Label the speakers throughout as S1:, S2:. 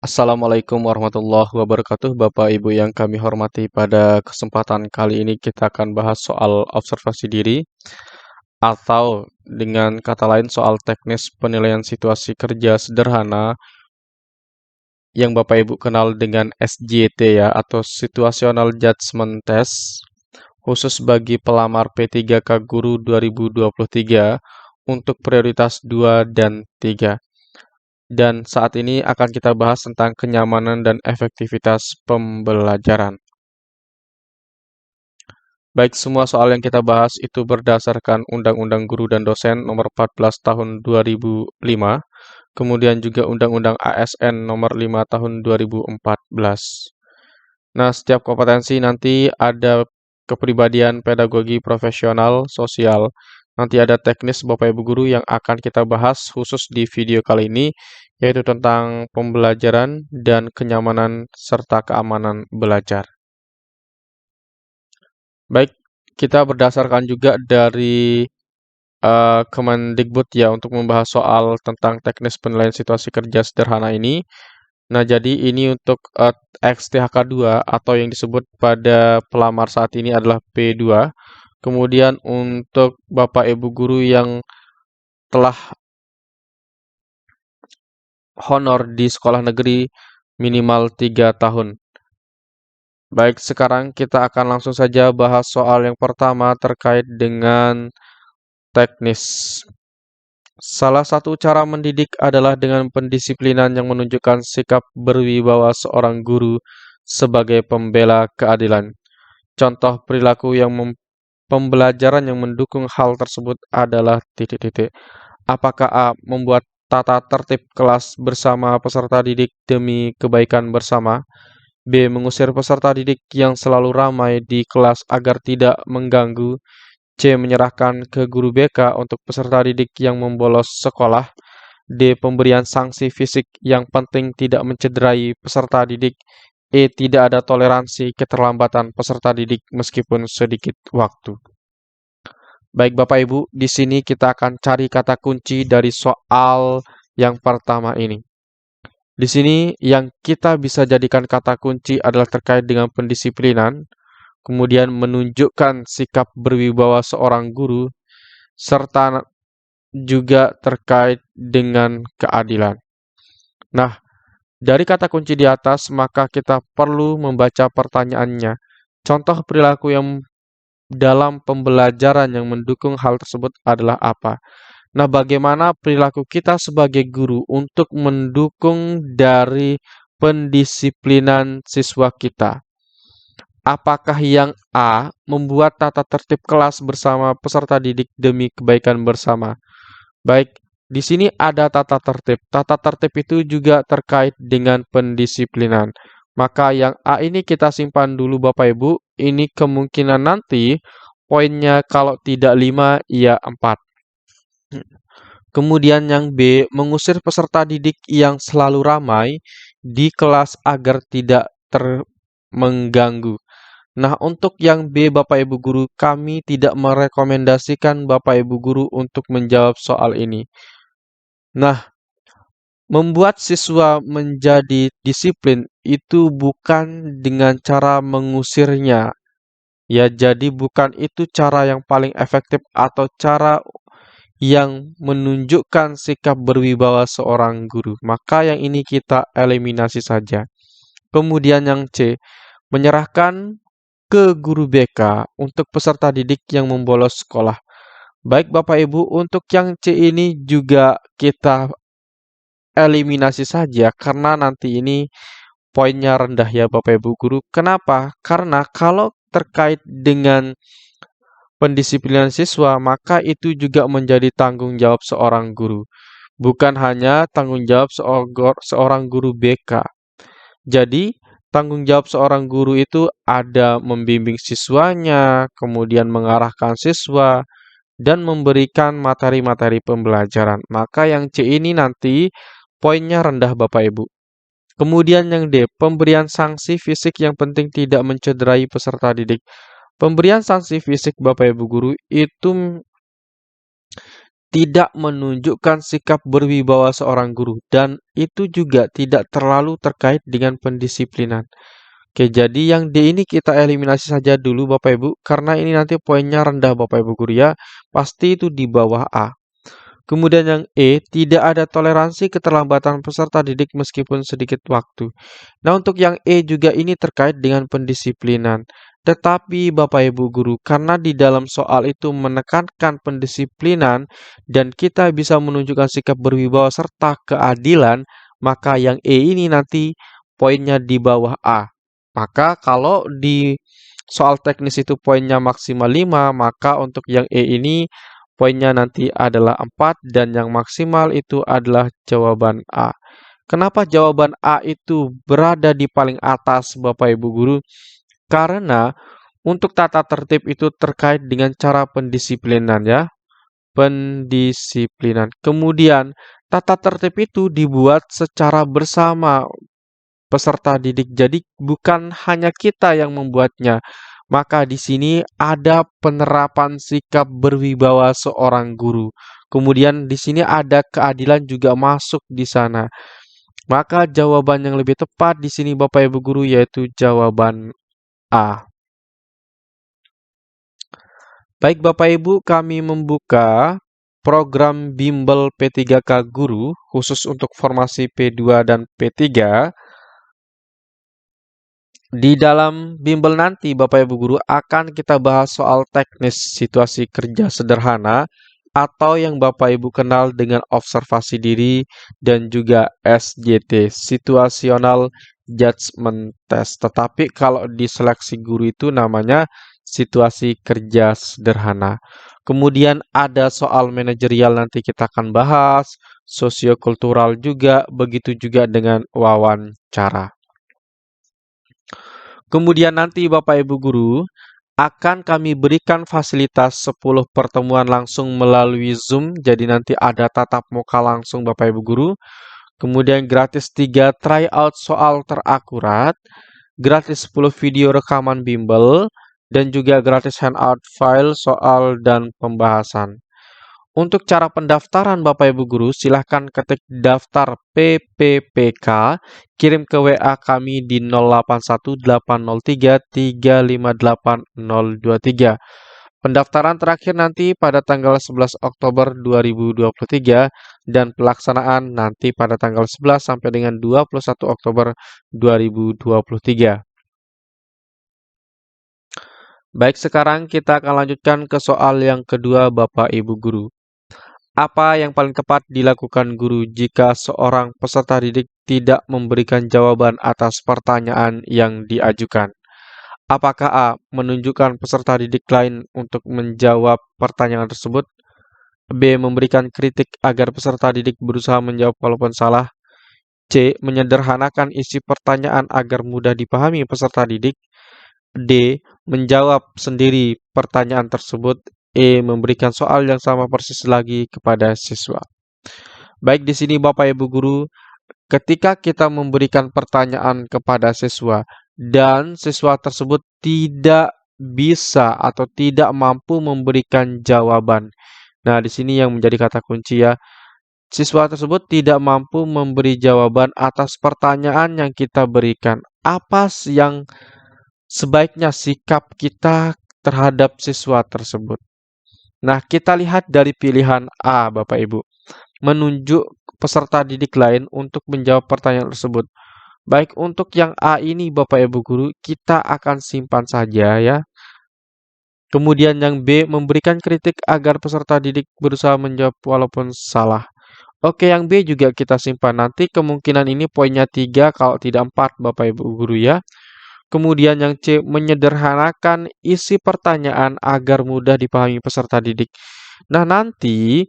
S1: Assalamualaikum warahmatullahi wabarakatuh, Bapak Ibu yang kami hormati. Pada kesempatan kali ini kita akan bahas soal observasi diri atau dengan kata lain soal teknis penilaian situasi kerja sederhana yang Bapak Ibu kenal dengan SJT ya, atau Situational Judgment Test khusus bagi pelamar P3K Guru 2023 untuk prioritas 2 dan 3. Dan saat ini akan kita bahas tentang kenyamanan dan efektivitas pembelajaran. Baik, semua soal yang kita bahas itu berdasarkan Undang-Undang Guru dan Dosen Nomor 14 Tahun 2005, kemudian juga Undang-Undang ASN Nomor 5 Tahun 2014. Nah, setiap kompetensi nanti ada kepribadian, pedagogi, profesional, sosial. Nanti ada teknis Bapak Ibu Guru yang akan kita bahas khusus di video kali ini, yaitu tentang pembelajaran dan kenyamanan serta keamanan belajar. Baik, kita berdasarkan juga dari Kemendikbud ya untuk membahas soal tentang teknis penilaian situasi kerja sederhana ini. Nah, jadi ini untuk XTHK 2 atau yang disebut pada pelamar saat ini adalah P2. Kemudian untuk Bapak Ibu Guru yang telah honor di sekolah negeri minimal 3 tahun. Baik, sekarang kita akan langsung saja bahas soal yang pertama terkait dengan teknis. Salah satu cara mendidik adalah dengan pendisiplinan yang menunjukkan sikap berwibawa seorang guru sebagai pembela keadilan. Contoh perilaku yang pembelajaran yang mendukung hal tersebut adalah titik-titik. Apakah A. Membuat tata tertib kelas bersama peserta didik demi kebaikan bersama? B. Mengusir peserta didik yang selalu ramai di kelas agar tidak mengganggu? C. Menyerahkan ke guru BK untuk peserta didik yang membolos sekolah? D. Pemberian sanksi fisik yang penting tidak mencederai peserta didik? E. Tidak ada toleransi keterlambatan peserta didik meskipun sedikit waktu. Baik Bapak Ibu, di sini kita akan cari kata kunci dari soal yang pertama ini. Di sini yang kita bisa jadikan kata kunci adalah terkait dengan pendisiplinan, kemudian menunjukkan sikap berwibawa seorang guru, serta juga terkait dengan keadilan. Nah, dari kata kunci di atas, maka kita perlu membaca pertanyaannya. Contoh perilaku yang dalam pembelajaran yang mendukung hal tersebut adalah apa? Nah, bagaimana perilaku kita sebagai guru untuk mendukung dari pendisiplinan siswa kita? Apakah yang A, membuat tata tertib kelas bersama peserta didik demi kebaikan bersama? Baik, di sini ada tata tertib. Tata tertib itu juga terkait dengan pendisiplinan. Maka yang A ini kita simpan dulu Bapak Ibu. Ini kemungkinan nanti poinnya kalau tidak 5, ya 4. Kemudian yang B, mengusir peserta didik yang selalu ramai di kelas agar tidak mengganggu. Nah, untuk yang B, Bapak Ibu Guru, kami tidak merekomendasikan Bapak Ibu Guru untuk menjawab soal ini. Nah, membuat siswa menjadi disiplin itu bukan dengan cara mengusirnya. Ya, jadi bukan itu cara yang paling efektif atau cara yang menunjukkan sikap berwibawa seorang guru. Maka yang ini kita eliminasi saja. Kemudian yang C, menyerahkan ke guru BK untuk peserta didik yang membolos sekolah. Baik Bapak Ibu, untuk yang C ini juga kita eliminasi saja karena nanti ini poinnya rendah ya Bapak Ibu Guru. Kenapa? Karena kalau terkait dengan pendisiplinan siswa, maka itu juga menjadi tanggung jawab seorang guru. Bukan hanya tanggung jawab seorang guru BK. Jadi, tanggung jawab seorang guru itu ada membimbing siswanya, kemudian mengarahkan siswa, dan memberikan materi-materi pembelajaran. Maka yang C ini nanti poinnya rendah Bapak Ibu. Kemudian yang D, pemberian sanksi fisik yang penting tidak mencederai peserta didik. Pemberian sanksi fisik Bapak Ibu Guru itu tidak menunjukkan sikap berwibawa seorang guru, dan itu juga tidak terlalu terkait dengan pendisiplinan. Oke, jadi yang D ini kita eliminasi saja dulu Bapak Ibu, karena ini nanti poinnya rendah Bapak Ibu guru ya, pasti itu di bawah A. Kemudian yang E, tidak ada toleransi keterlambatan peserta didik meskipun sedikit waktu. Nah, untuk yang E juga ini terkait dengan pendisiplinan. Tetapi Bapak Ibu guru, karena di dalam soal itu menekankan pendisiplinan dan kita bisa menunjukkan sikap berwibawa serta keadilan, maka yang E ini nanti poinnya di bawah A. Maka kalau di soal teknis itu poinnya maksimal 5, maka untuk yang E ini poinnya nanti adalah 4 dan yang maksimal itu adalah jawaban A. Kenapa jawaban A itu berada di paling atas Bapak Ibu guru? Karena untuk tata tertib itu terkait dengan cara pendisiplinan ya. Pendisiplinan. Kemudian tata tertib itu dibuat secara bersama peserta didik. Jadi bukan hanya kita yang membuatnya. Maka di sini ada penerapan sikap berwibawa seorang guru. Kemudian di sini ada keadilan juga masuk di sana. Maka jawaban yang lebih tepat di sini Bapak Ibu guru yaitu jawaban A. Baik Bapak Ibu, kami membuka program Bimbel P3K Guru khusus untuk formasi P2 dan P3. Di dalam bimbel nanti, Bapak Ibu Guru, akan kita bahas soal teknis situasi kerja sederhana atau yang Bapak Ibu kenal dengan observasi diri dan juga SJT, Situational Judgment Test. Tetapi kalau di seleksi guru itu namanya situasi kerja sederhana. Kemudian ada soal manajerial nanti kita akan bahas, sosiokultural juga, begitu juga dengan wawancara. Kemudian nanti Bapak Ibu Guru akan kami berikan fasilitas 10 pertemuan langsung melalui Zoom. Jadi nanti ada tatap muka langsung Bapak Ibu Guru. Kemudian gratis 3 tryout soal terakurat, gratis 10 video rekaman bimbel, dan juga gratis handout file soal dan pembahasan. Untuk cara pendaftaran Bapak Ibu Guru, silahkan ketik daftar PPPK, kirim ke WA kami di 081803358023. Pendaftaran terakhir nanti pada tanggal 11 Oktober 2023 dan pelaksanaan nanti pada tanggal 11 sampai dengan 21 Oktober 2023. Baik, sekarang kita akan lanjutkan ke soal yang kedua Bapak Ibu Guru. Apa yang paling tepat dilakukan guru jika seorang peserta didik tidak memberikan jawaban atas pertanyaan yang diajukan? Apakah A. Menunjukkan peserta didik lain untuk menjawab pertanyaan tersebut? B. Memberikan kritik agar peserta didik berusaha menjawab walaupun salah? C. Menyederhanakan isi pertanyaan agar mudah dipahami peserta didik? D. Menjawab sendiri pertanyaan tersebut? E. Memberikan soal yang sama persis lagi kepada siswa. Baik, di sini Bapak Ibu Guru, ketika kita memberikan pertanyaan kepada siswa dan siswa tersebut tidak bisa atau tidak mampu memberikan jawaban. Nah, di sini yang menjadi kata kunci ya. Siswa tersebut tidak mampu memberi jawaban atas pertanyaan yang kita berikan. Apa yang sebaiknya sikap kita terhadap siswa tersebut? Nah, kita lihat dari pilihan A, Bapak Ibu. Menunjuk peserta didik lain untuk menjawab pertanyaan tersebut. Baik, untuk yang A ini Bapak Ibu Guru, kita akan simpan saja ya. Kemudian yang B, memberikan kritik agar peserta didik berusaha menjawab walaupun salah. Oke, yang B juga kita simpan. Nanti kemungkinan ini poinnya 3 kalau tidak 4 Bapak Ibu Guru ya. Kemudian yang C, menyederhanakan isi pertanyaan agar mudah dipahami peserta didik. Nah, nanti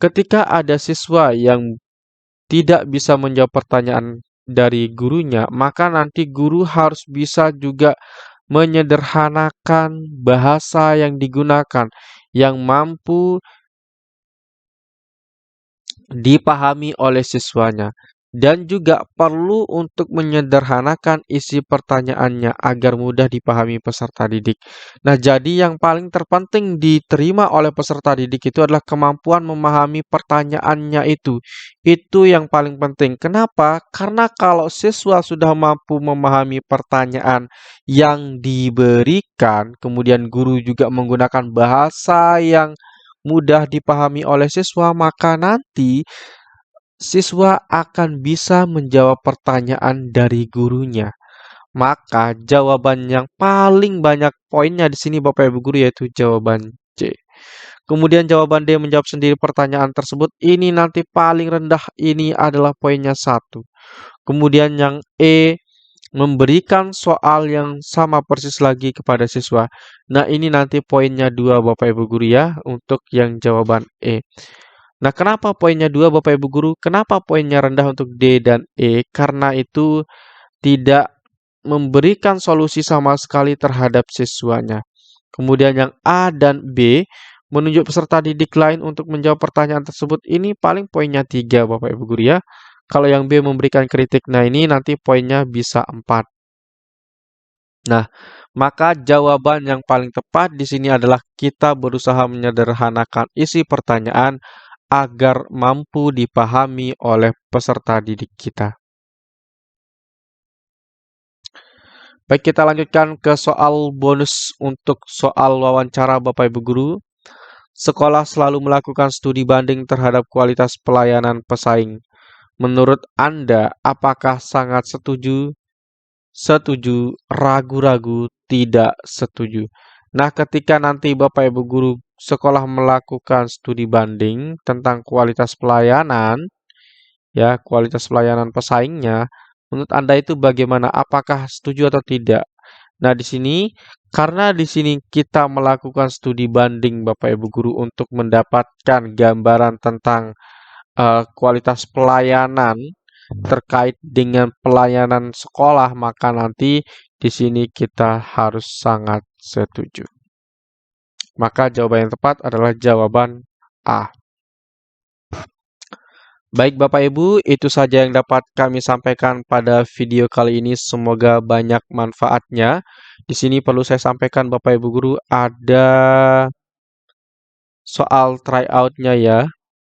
S1: ketika ada siswa yang tidak bisa menjawab pertanyaan dari gurunya, maka nanti guru harus bisa juga menyederhanakan bahasa yang digunakan yang mampu dipahami oleh siswanya. dan juga perlu untuk menyederhanakan isi pertanyaannya agar mudah dipahami peserta didik. Nah, jadi yang paling terpenting diterima oleh peserta didik itu adalah kemampuan memahami pertanyaannya itu. Itu yang paling penting. Kenapa? Karena kalau siswa sudah mampu memahami pertanyaan yang diberikan, kemudian guru juga menggunakan bahasa yang mudah dipahami oleh siswa, maka nanti siswa akan bisa menjawab pertanyaan dari gurunya. Maka jawaban yang paling banyak poinnya di sini Bapak Ibu guru yaitu jawaban C. Kemudian jawaban D menjawab sendiri pertanyaan tersebut. Ini nanti paling rendah, ini adalah poinnya 1. Kemudian yang E memberikan soal yang sama persis lagi kepada siswa. Nah, ini nanti poinnya 2 Bapak Ibu guru ya untuk yang jawaban E. Nah, kenapa poinnya 2 Bapak Ibu guru? Kenapa poinnya rendah untuk D dan E? Karena itu tidak memberikan solusi sama sekali terhadap siswanya. Kemudian yang A dan B menunjuk peserta didik lain untuk menjawab pertanyaan tersebut. Ini paling poinnya 3 Bapak Ibu guru ya. Kalau yang B memberikan kritik, nah ini nanti poinnya bisa 4. Nah, maka jawaban yang paling tepat di sini adalah kita berusaha menyederhanakan isi pertanyaan agar mampu dipahami oleh peserta didik kita. Baik, kita lanjutkan ke soal bonus untuk soal wawancara Bapak Ibu Guru. Sekolah selalu melakukan studi banding terhadap kualitas pelayanan pesaing. Menurut Anda, apakah sangat setuju, setuju, ragu-ragu, tidak setuju? Nah, ketika nanti Bapak Ibu Guru sekolah melakukan studi banding tentang kualitas pelayanan, ya, kualitas pelayanan pesaingnya, menurut Anda itu bagaimana? Apakah setuju atau tidak? Nah, di sini karena di sini kita melakukan studi banding Bapak Ibu guru untuk mendapatkan gambaran tentang kualitas pelayanan terkait dengan pelayanan sekolah, maka nanti di sini kita harus sangat setuju. Maka jawaban yang tepat adalah jawaban A. Baik Bapak Ibu, itu saja yang dapat kami sampaikan pada video kali ini. Semoga banyak manfaatnya. Di sini perlu saya sampaikan Bapak Ibu Guru, ada soal tryout-nya ya.